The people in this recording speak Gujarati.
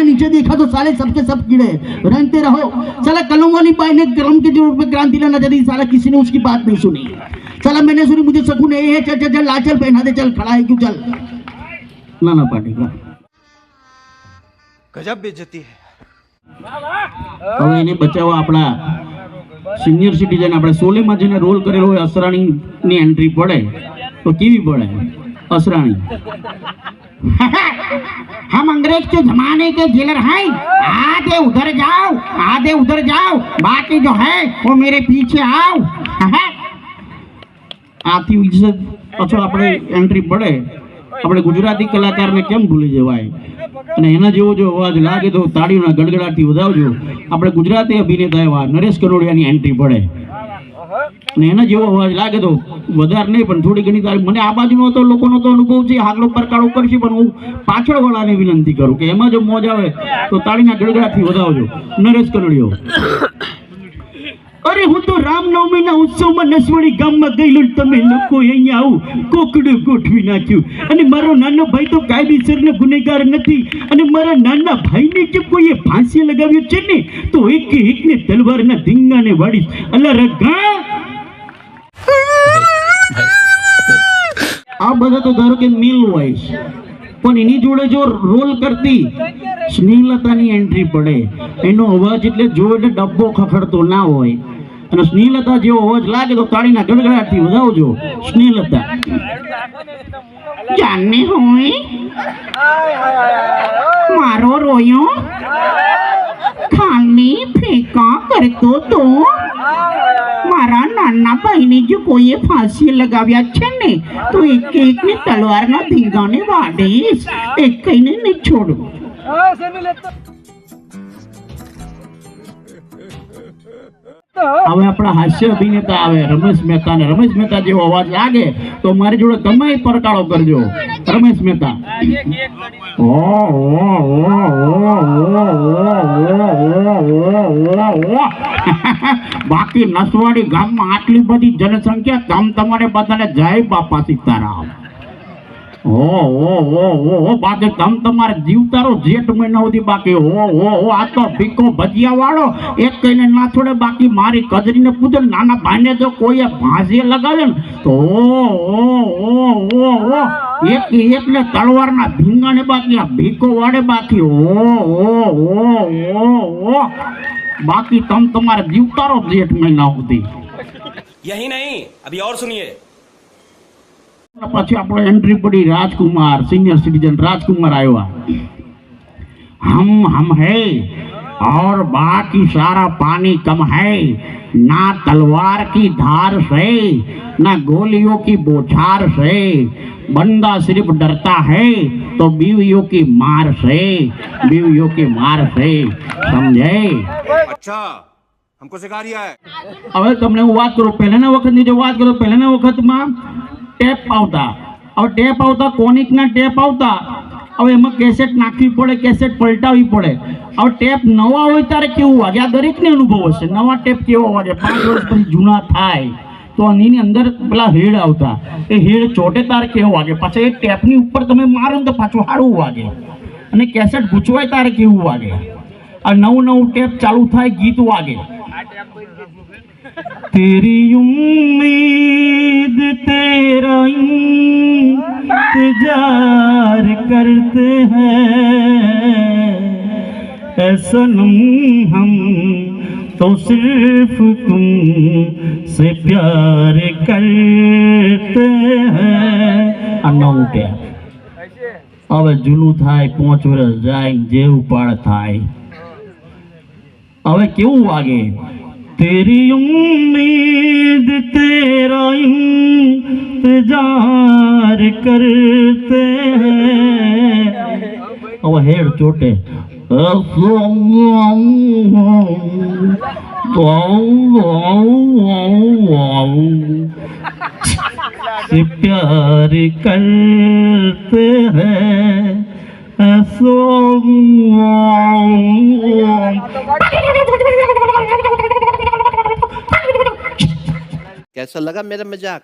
नीचे देखा तो साले सबके सब कीड़े रंगते रहो। साला कलम वाली बाई ने गरम के जोर पे क्रांति लाना चाहती, साला किसी ने उसकी बात नहीं सुनी। साला मैंने सुनी, मुझे सकून है, चल चल चल ला चल पहना दे, चल खड़ा है क्यों, चल लाना पाटेगा। गजब बेइज्जती है। હવે એને બચાવવા આપણા સિનિયર સિટીઝન આપણે સોલેમાં જેને રોલ કરેલો હોય અસરાણીની એન્ટ્રી પડે તો કેવી પડે असरानी। हम अंग्रेज के जमाने के जेलर हैं, आधे उधर जाओ आधे उधर जाओ, बाकी जो है वो मेरे पीछे आओ। आती पाछो આપણે એન્ટ્રી પડે, આપણે ગુજરાતી કલાકારને કેમ ભૂલી જવાય, અને એના જેવો જો અવાજ લાગે તો તાળીઓના ગડગડાટથી વધાવજો। આપણે ગુજરાતી અભિનેતા એવા નરેશ કનોડિયાની એન્ટ્રી પડે, અને એના જેવો અવાજ લાગે તો વધારે નહીં પણ થોડી ઘણી તાળી। મને આ બાજુનો તો લોકોનો તો અનુભવ છે, આગલો પરકાળો કરશે, પણ હું પાછળવાળાને વિનંતી કરું કે એમાં જો મોજ આવે તો તાળીના ગડગડાટથી વધાવજો। નરેશ કનોડિયો। અરે હું તો રામનવમીના ઉત્સવમાં નસવાડી ગામમાં ગયેલો, તમે લોકો અહીંયા આવું કોકડું ગોઠવી નાખ્યું, અને મારો નાનો ભાઈ તો કાયદેસરનો ગુનેગાર નથી, અને મારા નાના ભાઈને જે કોઈએ ફાંસી લગાવ્યો છે ને તો એકને તલવારના ધીંગાને વાડીશ। અલા રગા આ બધા તો ધારો કે મિલ વોઇસ, પણ એની જોડે જો રોલ કરતી સ્નેહલતાની એન્ટ્રી પડે, એનો અવાજ એટલે જો એટલે ડબ્બો ખખડતો ના હોય, અને સ્નેહલતા જેવો અવાજ લાગે તો તાળીના ગડગડાટથી વધાવજો। સ્નેહલતા જાને હોય મારો રોયો ખાલી ફેંકા કરતો તો મારા નાના ભાઈને જો કોઈએ ફાંસી લગાવ્યા છે ને તો એકને તલવારના ધીંગાને વાડીશ, એકને નહીં છોડું। હવે આપણા હાસ્ય અભિનેતા આવે રમેશ મહેતા, ને રમેશ મહેતા જેવો અવાજ લાગે તો મારી જોડે તમે પરકાળો કરજો। રમેશ મહેતા બાકી નસવાડી ગામમાં આટલી બધી જનસંખ્યા, તમ તમારે બધાને જય બાપા સીતારામ। બાકી તમ તમારે જીવતારો જેઠ મહિના સુધી બાકી આ તો ભીકો ભજીયા વાળો એક કઈને ના છોડે, બાકી મારી કજરીને પૂછે નાના ભાઈને જો કોઈએ ફાંસી લગાવે ને તો એકને તલવારના ભીંગાને બાકી આ ભીકો વાળે, બાકી બાકી તમ તમારે જીવતારો જેઠ મહિના સુધી। यही नहीं, अभी और सुनिए। પછી આપણે એન્ટ્રી પડી राजकुमार, सीनियर सिटीजन राजकुमार आया। हम है और बाकी सारा पानी कम है, ना तलवार की धार से ना गोलियों की बौछार से, बंदा सिर्फ डरता है तो बीवियों की मार से, बीवियों की मार से, समझे? अच्छा हमको सिखा रिया है। હવે તમને હું વાત કરું, પહેલાના વખતની જો વાત કરું, પહેલાના વખતમાં ટેપ આવતા, હવે ટેપ આવતા કોનિકના ટેપ આવતા, હવે એમાં કેસેટ નાખવી પડે, કેસેટ પલટાવવી પડે। હવે ટેપ નવા હોય ત્યારે કેવું વાગે, આ દરેકને અનુભવ હશે, નવા ટેપ કેવો વાગે, 5 વર્ષ પછી જૂના થાય તો એની અંદર પેલા હેડ આવતા, એ હેડ ચોટે તારે કેવો વાગે, પાછા એ ટેપની ઉપર તમે મારો ને તો પાછું સારું વાગે, અને કેસેટ ગૂંચવાય તારે કેવું વાગે। આ નવું ટેપ ચાલુ થાય ગીત વાગે। तेरी उम्मीद तेरा इंतजार करते हैं, ऐ सनम हम तो सिर्फ तुम से प्यार करते हैं। अनौटे હવે જૂનું થાય, 5 વર્ષ જાય, જે ઉપાડ થાય, હવે કેવું વાગે, तेरी उम्मीद तेरा इंतजार करते हैं। अब हेड चोटे से प्यार करते हैं, कैसा लगा मेरा मजाक?